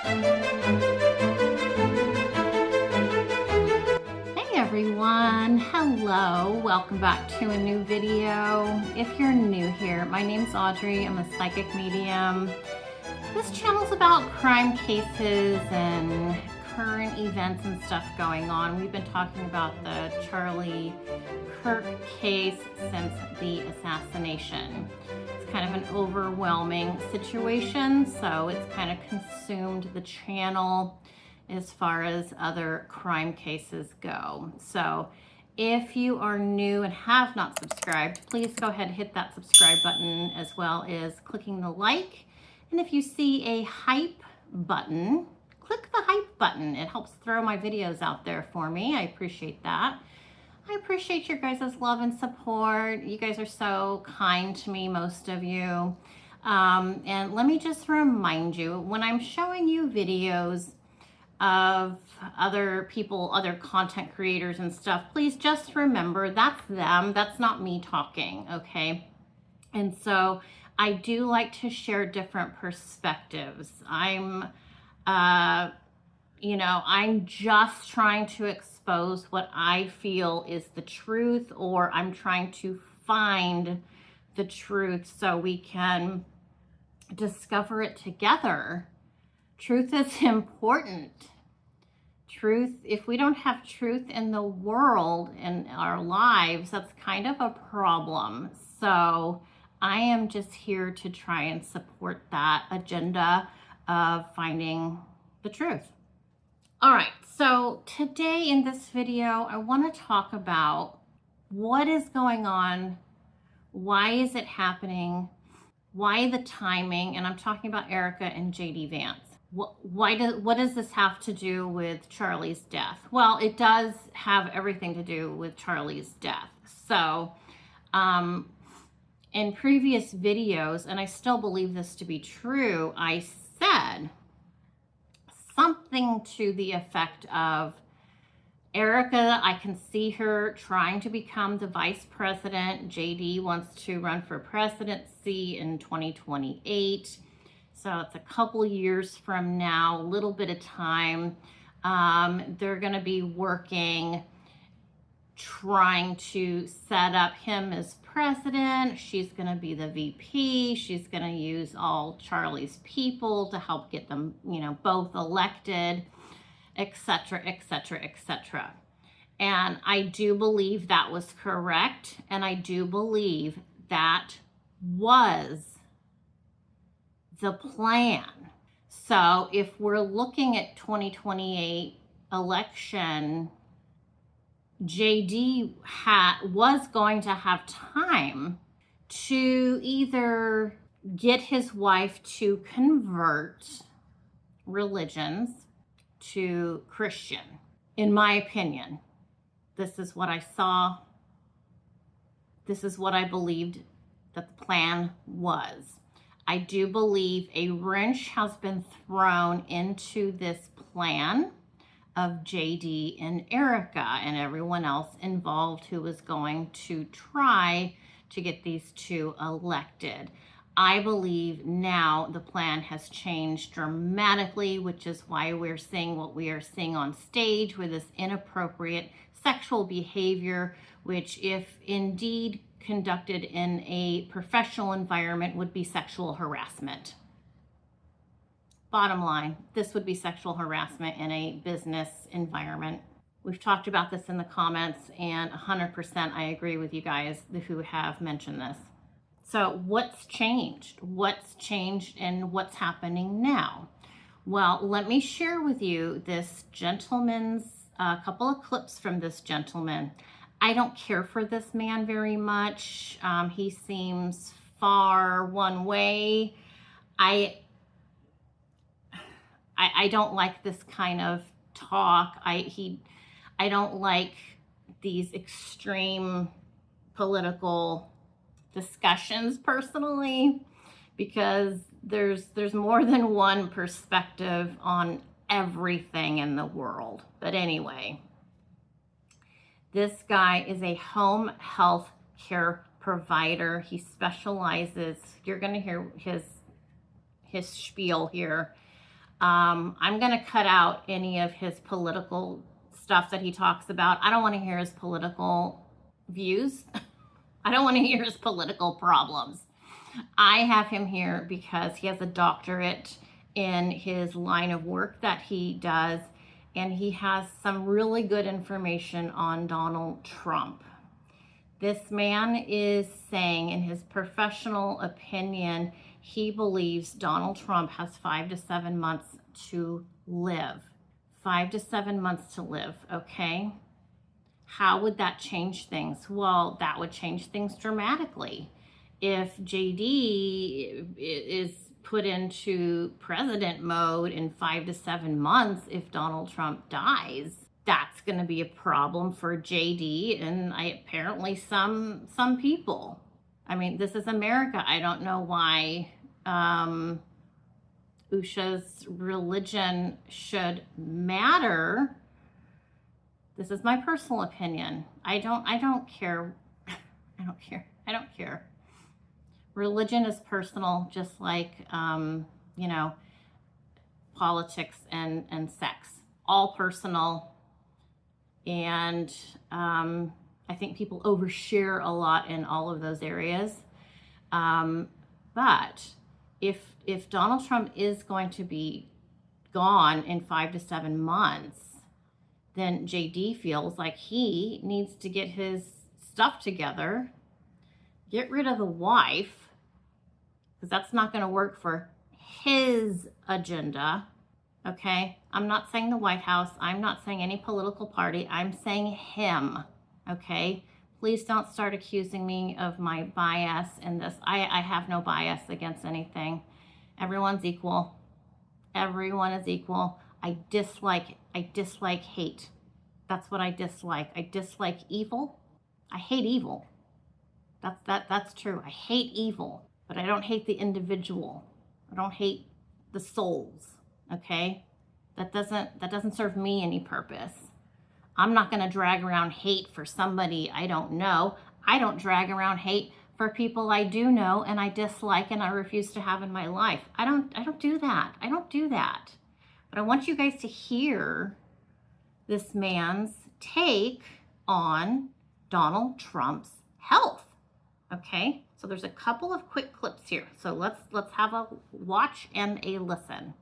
Hey everyone, hello, welcome back to a new video. If you're new here, my name's Audrey, I'm a psychic medium. This channel's about crime cases and current events and stuff going on. We've been talking about the Charlie Kirk case since the assassination. It's kind of an overwhelming situation, so it's kind of consumed the channel as far as other crime cases go. So if you are new and have not subscribed, please go ahead and hit that subscribe button as well as clicking the like. And if you see a hype button, click the hype button. It helps throw my videos out there for me. I appreciate that. I appreciate your guys' love and support. You guys are so kind to me, most of you. And let me just remind you, when I'm showing you videos of other people, other content creators and stuff, please just remember that's them. That's not me talking, okay? And so I do like to share different perspectives. I'm just trying to expose what I feel is the truth, or I'm trying to find the truth so we can discover it together. Truth is important. Truth, if we don't have truth in the world, in our lives, that's kind of a problem. So I am just here to try and support that agenda of finding the truth. All right, so today in this video, I want to talk about what is going on, why is it happening, why the timing, and I'm talking about Erika and JD Vance. What does this have to do with Charlie's death? Well, it does have everything to do with Charlie's death. So in previous videos, and I still believe this to be true, I said something to the effect of, Erika, I can see her trying to become the vice president. JD wants to run for presidency in 2028. So it's a couple years from now, a little bit of time. They're going to be working, trying to set up him as president. She's going to be the VP. She's going to use all Charlie's people to help get them, both elected, etc., etc., etc. And I do believe that was correct. And I do believe that was the plan. So if we're looking at 2028 election, JD was going to have time to either get his wife to convert religions to Christian. In my opinion, this is what I saw. This is what I believed that the plan was. I do believe a wrench has been thrown into this plan of JD and Erika and everyone else involved who was going to try to get these two elected. I believe now the plan has changed dramatically, which is why we're seeing what we are seeing on stage with this inappropriate sexual behavior, which if indeed conducted in a professional environment would be sexual harassment. Bottom line, this would be sexual harassment in a business environment. We've talked about this in the comments, and 100% I agree with you guys who have mentioned this. So what's changed? What's changed and what's happening now? Well, let me share with you this gentleman's, a couple of clips from this gentleman. I don't care for this man very much. He seems far one way. I don't like this kind of talk. I don't like these extreme political discussions personally, because there's more than one perspective on everything in the world. But anyway, this guy is a home health care provider. He specializes, you're going to hear his spiel here. I'm going to cut out any of his political stuff that he talks about. I don't want to hear his political views. I don't want to hear his political problems. I have him here because he has a doctorate in his line of work that he does, and he has some really good information on Donald Trump. This man is saying, in his professional opinion, he believes Donald Trump has 5 to 7 months to live. 5 to 7 months to live, okay? How would that change things? Well, that would change things dramatically. If JD is put into president mode in 5 to 7 months, if Donald Trump dies, that's going to be a problem for JD and apparently some people. I mean, this is America. I don't know why Usha's religion should matter. This is my personal opinion. I don't care. I don't care. Religion is personal, just like, politics and sex. All personal. And I think people overshare a lot in all of those areas. But if Donald Trump is going to be gone in 5 to 7 months, then JD feels like he needs to get his stuff together, get rid of the wife, because that's not going to work for his agenda. Okay, I'm not saying the White House. I'm not saying any political party. I'm saying him. Okay, please don't start accusing me of my bias in this. I have no bias against anything. Everyone's equal. Everyone is equal. I dislike hate. That's what I dislike. I dislike evil. I hate evil. That's true. I hate evil, but I don't hate the individual. I don't hate the souls. Okay? That doesn't serve me any purpose. I'm not going to drag around hate for somebody I don't know. I don't drag around hate for people I do know and I dislike and I refuse to have in my life. I don't do that. I don't do that. But I want you guys to hear this man's take on Donald Trump's health. Okay? So there's a couple of quick clips here. So let's have a watch and a listen.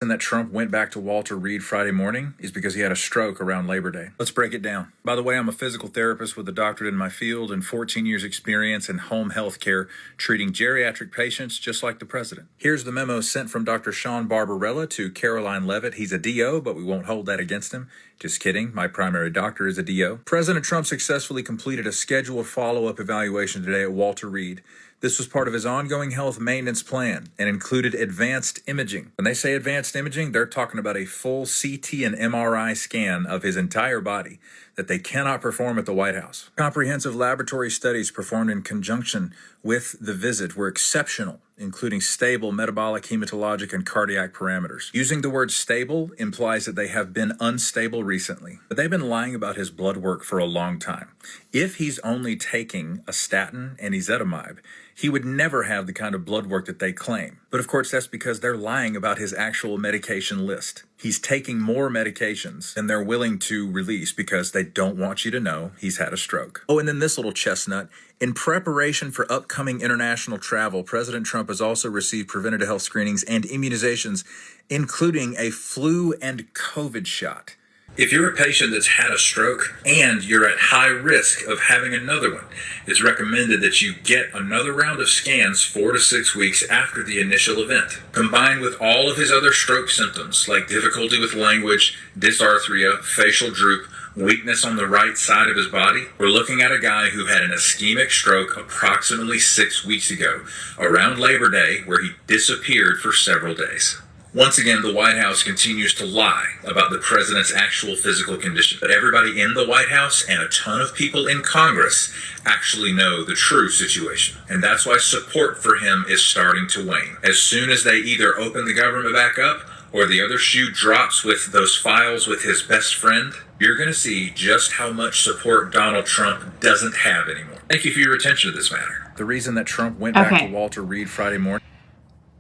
And that Trump went back to Walter Reed Friday morning is because he had a stroke around Labor Day. Let's break it down. By the way, I'm a physical therapist with a doctorate in my field and 14 years experience in home health care, treating geriatric patients just like the president. Here's the memo sent from Dr. Sean Barbarella to Caroline Levitt. He's a DO, but we won't hold that against him. Just kidding. My primary doctor is a DO. President Trump successfully completed a scheduled follow-up evaluation today at Walter Reed. This was part of his ongoing health maintenance plan and included advanced imaging. When they say advanced imaging, they're talking about a full CT and MRI scan of his entire body that they cannot perform at the White House. Comprehensive laboratory studies performed in conjunction with the visit were exceptional, including stable metabolic, hematologic, and cardiac parameters. Using the word stable implies that they have been unstable recently, but they've been lying about his blood work for a long time. If he's only taking a statin and ezetimibe, he would never have the kind of blood work that they claim. But of course, that's because they're lying about his actual medication list. He's taking more medications than they're willing to release because they don't want you to know he's had a stroke. Oh, and then this little chestnut. In preparation for upcoming international travel, President Trump has also received preventative health screenings and immunizations, including a flu and COVID shot. If you're a patient that's had a stroke and you're at high risk of having another one, it's recommended that you get another round of scans 4 to 6 weeks after the initial event. Combined with all of his other stroke symptoms like difficulty with language, dysarthria, facial droop, weakness on the right side of his body, we're looking at a guy who had an ischemic stroke approximately 6 weeks ago, around Labor Day, where he disappeared for several days. Once again, the White House continues to lie about the president's actual physical condition. But everybody in the White House and a ton of people in Congress actually know the true situation. And that's why support for him is starting to wane. As soon as they either open the government back up or the other shoe drops with those files with his best friend, you're going to see just how much support Donald Trump doesn't have anymore. Thank you for your attention to this matter. The reason that Trump went back to Walter Reed Friday morning.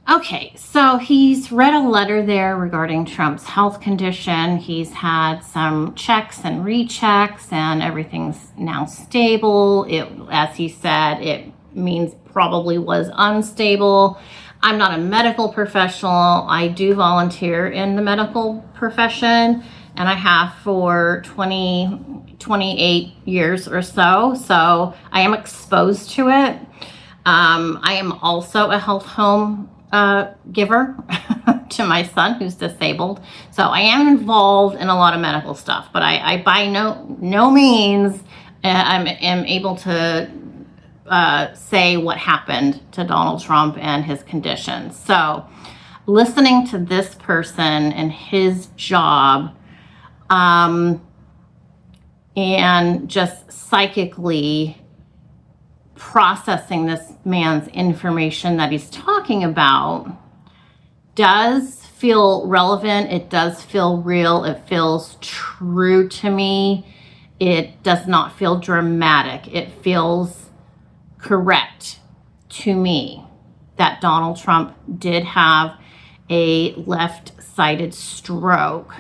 Okay, so he's read a letter there regarding Trump's health condition. He's had some checks and rechecks, and everything's now stable. As he said, it means probably was unstable. I'm not a medical professional. I do volunteer in the medical profession, and I have for 28 years or so. So I am exposed to it. I am also a health home giver to my son who's disabled. So I am involved in a lot of medical stuff, but I by no means am able to say what happened to Donald Trump and his condition. So listening to this person and his job, and just psychically processing this man's information that he's talking about does feel relevant. It does feel real. It feels true to me. It does not feel dramatic. It feels correct to me that Donald Trump did have a left-sided stroke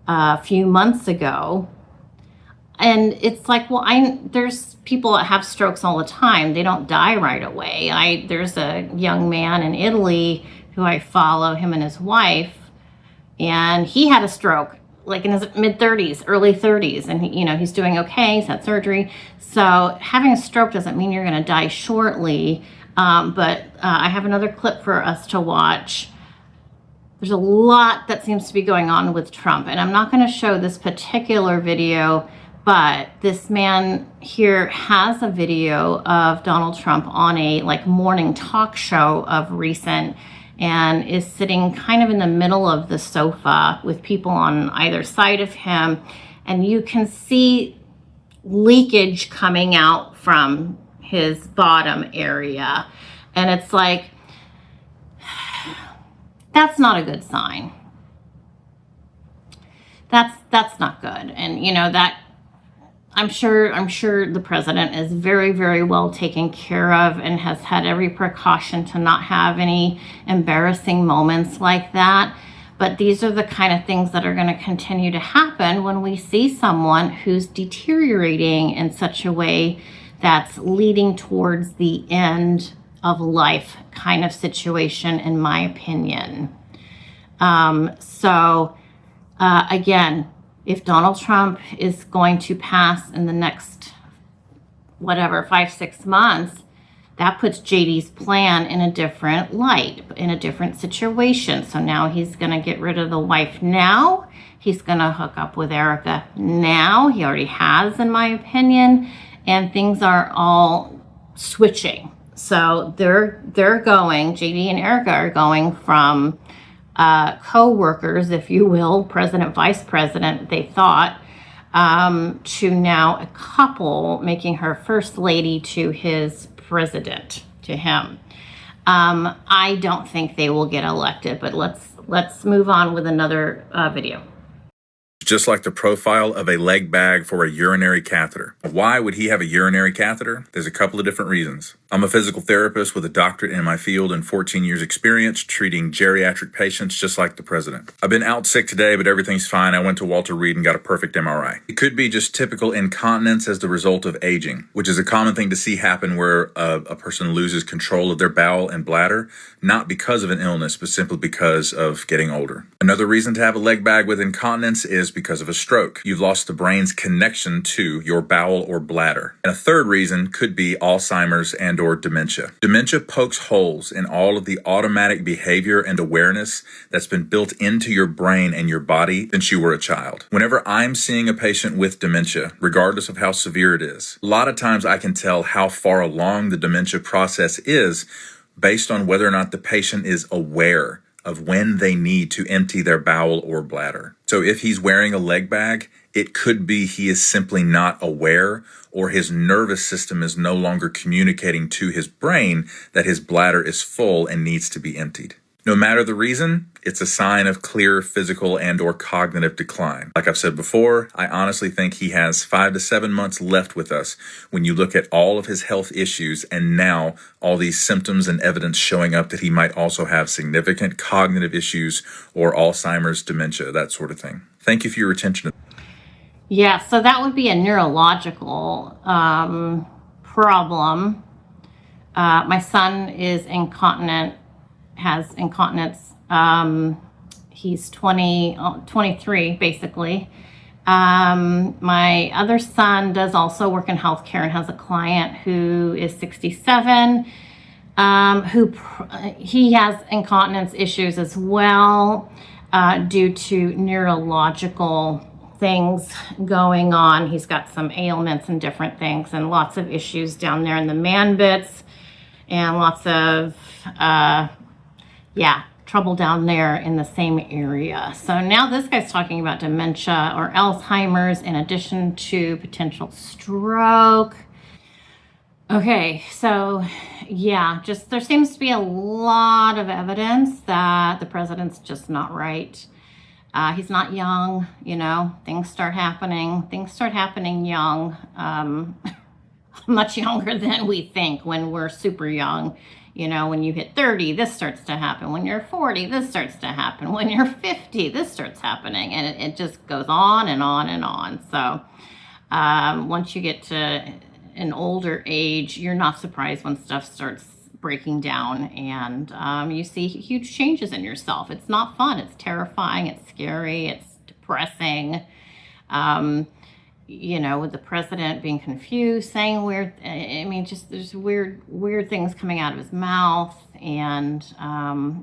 a few months ago. And it's like, well, there's people that have strokes all the time. They don't die right away. There's a young man in Italy who I follow, him and his wife, and he had a stroke like in his mid-30s, early 30s, and he's doing okay. He's had surgery. So having a stroke doesn't mean you're going to die shortly. But I have another clip for us to watch. There's a lot that seems to be going on with Trump, and I'm not going to show this particular video, but this man here has a video of Donald Trump on a morning talk show of recent, and is sitting kind of in the middle of the sofa with people on either side of him, and you can see leakage coming out from his bottom area, and it's like, that's not a good sign. That's not good. And that I'm sure the president is very, very well taken care of and has had every precaution to not have any embarrassing moments like that. But these are the kind of things that are going to continue to happen when we see someone who's deteriorating in such a way that's leading towards the end of life kind of situation, in my opinion. Again, if Donald Trump is going to pass in the next, 5-6 months, that puts JD's plan in a different light, in a different situation. So now he's going to get rid of the wife now. He's going to hook up with Erika now. He already has, in my opinion. And things are all switching. So they're going, JD and Erika are going from co-workers, if you will, president, vice president, they thought, to now a couple, making her first lady to his president, to him. I don't think they will get elected, but let's move on with another video. Just like the profile of a leg bag for a urinary catheter. Why would he have a urinary catheter? There's a couple of different reasons. I'm a physical therapist with a doctorate in my field and 14 years experience treating geriatric patients just like the president. I've been out sick today, but everything's fine. I went to Walter Reed and got a perfect MRI. It could be just typical incontinence as the result of aging, which is a common thing to see happen where a person loses control of their bowel and bladder, not because of an illness, but simply because of getting older. Another reason to have a leg bag with incontinence is because of a stroke. You've lost the brain's connection to your bowel or bladder. And a third reason could be Alzheimer's and or dementia. Dementia pokes holes in all of the automatic behavior and awareness that's been built into your brain and your body since you were a child. Whenever I'm seeing a patient with dementia, regardless of how severe it is, a lot of times I can tell how far along the dementia process is based on whether or not the patient is aware of when they need to empty their bowel or bladder. So if he's wearing a leg bag, it could be he is simply not aware, or his nervous system is no longer communicating to his brain that his bladder is full and needs to be emptied. No matter the reason, it's a sign of clear physical and or cognitive decline. Like I've said before, I honestly think he has 5 to 7 months left with us when you look at all of his health issues and now all these symptoms and evidence showing up that he might also have significant cognitive issues or Alzheimer's, dementia, that sort of thing. Thank you for your attention. Yeah, so that would be a neurological problem. My son is incontinent, has incontinence. He's 23 basically. My other son does also work in healthcare and has a client who is 67, he has incontinence issues as well, due to neurological things going on. He's got some ailments and different things and lots of issues down there in the man bits and lots of, trouble down there in the same area. So now this guy's talking about dementia or Alzheimer's in addition to potential stroke. Okay, so yeah, just there seems to be a lot of evidence that the president's just not right. He's not young, things start happening young, much younger than we think when we're super young. When you hit 30, this starts to happen. When you're 40, this starts to happen. When you're 50, this starts happening. And it just goes on and on and on. So once you get to an older age, you're not surprised when stuff starts breaking down and you see huge changes in yourself. It's not fun. It's terrifying. It's scary. It's depressing. With the president being confused, saying weird, there's weird things coming out of his mouth. And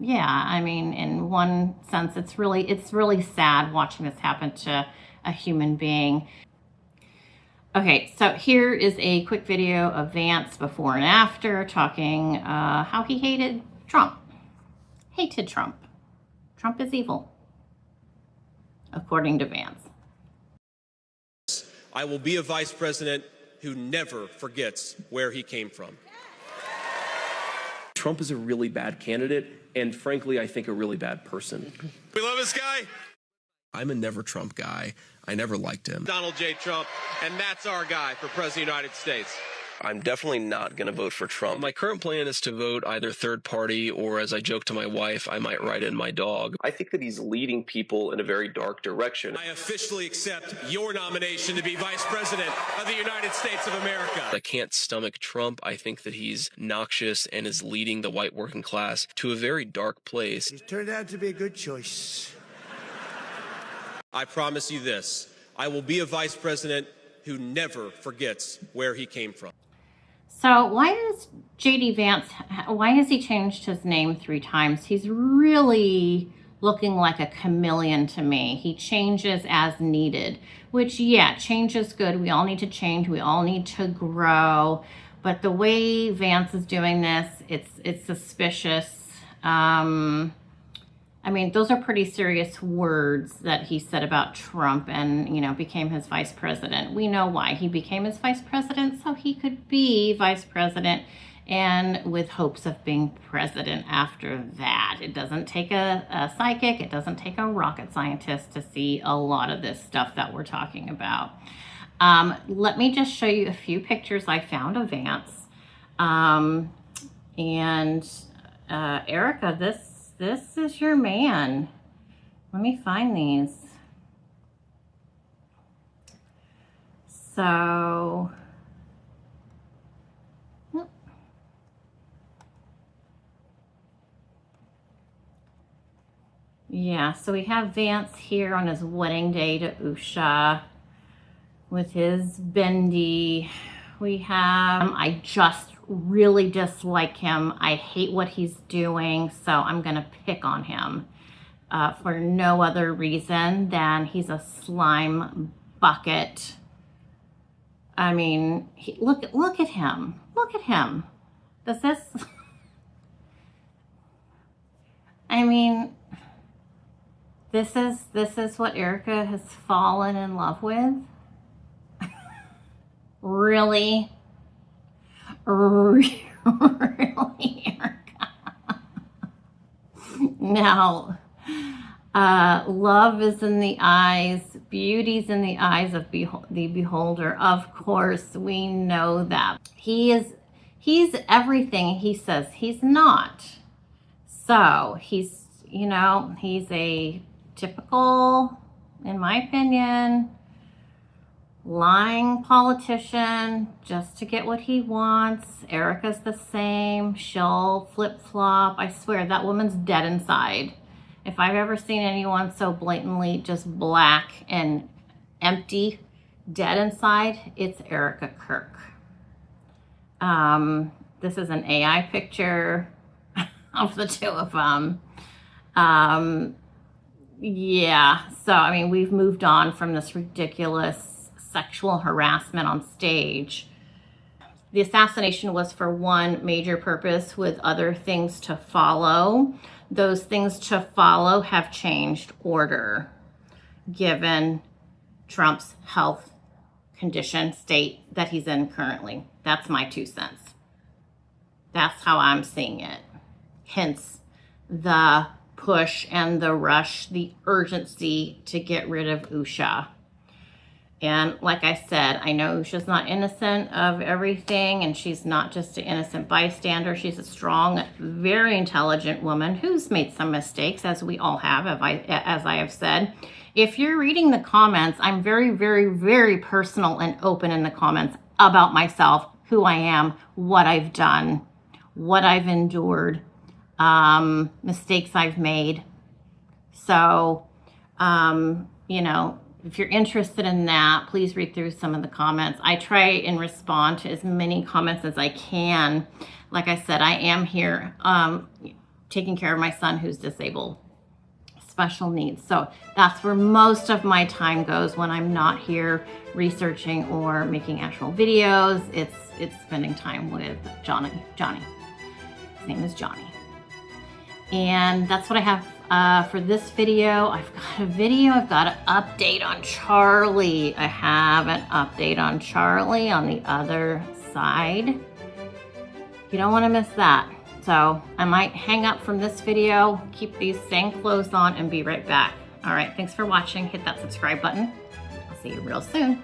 in one sense, it's really sad watching this happen to a human being. Okay, so here is a quick video of Vance before and after talking how he hated Trump. Hated Trump. Trump is evil, according to Vance. I will be a vice president who never forgets where he came from. Trump is a really bad candidate, and frankly, I think a really bad person. We love this guy. I'm a never Trump guy. I never liked him. Donald J. Trump, and that's our guy for President of the United States. I'm definitely not going to vote for Trump. My current plan is to vote either third party or, as I joke to my wife, I might write in my dog. I think that he's leading people in a very dark direction. I officially accept your nomination to be Vice President of the United States of America. I can't stomach Trump. I think that he's noxious and is leading the white working class to a very dark place. He's turned out to be a good choice. I promise you this. I will be a vice president who never forgets where he came from. So why does J.D. Vance, why has he changed his name 3 times? He's really looking like a chameleon to me. He changes as needed, which, yeah, change is good. We all need to change. We all need to grow. But the way Vance is doing this, it's suspicious. Those are pretty serious words that he said about Trump and, became his vice president. We know why he became his vice president, so he could be vice president and with hopes of being president after that. It doesn't take a psychic. It doesn't take a rocket scientist to see a lot of this stuff that we're talking about. Let me just show you a few pictures I found of Vance. Erika, this is your man. Let me find these. So, yeah, so we have Vance here on his wedding day to Usha with his bendy. We have, I just really dislike him. I hate what he's doing, so I'm going to pick on him for no other reason than he's a slime bucket. Look at him. Look at him. Does this... This is what Erika has fallen in love with? Really? Really, Erika? Now, love is in the eyes, beauty's in the eyes of the beholder. Of course, we know that. He's everything he says he's not. So he's a typical, in my opinion, lying politician just to get what he wants. Erika's the same. She'll flip-flop. I swear, that woman's dead inside. If I've ever seen anyone so blatantly just black and empty, dead inside, it's Erika Kirk. This is an AI picture of the two of them. Yeah, so I mean, we've moved on from this ridiculous sexual harassment on stage. The assassination was for one major purpose with other things to follow. Those things to follow have changed order given Trump's health condition state that he's in currently. That's my 2 cents. That's how I'm seeing it. Hence the push and the rush, the urgency to get rid of Usha. And like I said, I know Usha's not innocent of everything, and she's not just an innocent bystander. She's a strong, very intelligent woman who's made some mistakes, as we all have, as I have said. If you're reading the comments, I'm very, very, very personal and open in the comments about myself, who I am, what I've done, what I've endured, mistakes I've made. So, if you're interested in that, please read through some of the comments. I try and respond to as many comments as I can. Like I said, I am here taking care of my son who's disabled, special needs. So that's where most of my time goes when I'm not here researching or making actual videos. It's spending time with Johnny. His name is Johnny. And that's what I have for this video. I've got an update on Charlie. I have an update on Charlie on the other side. You don't want to miss that. So I might hang up from this video, keep these same clothes on, and be right back. All right, thanks for watching. Hit that subscribe button. I'll see you real soon.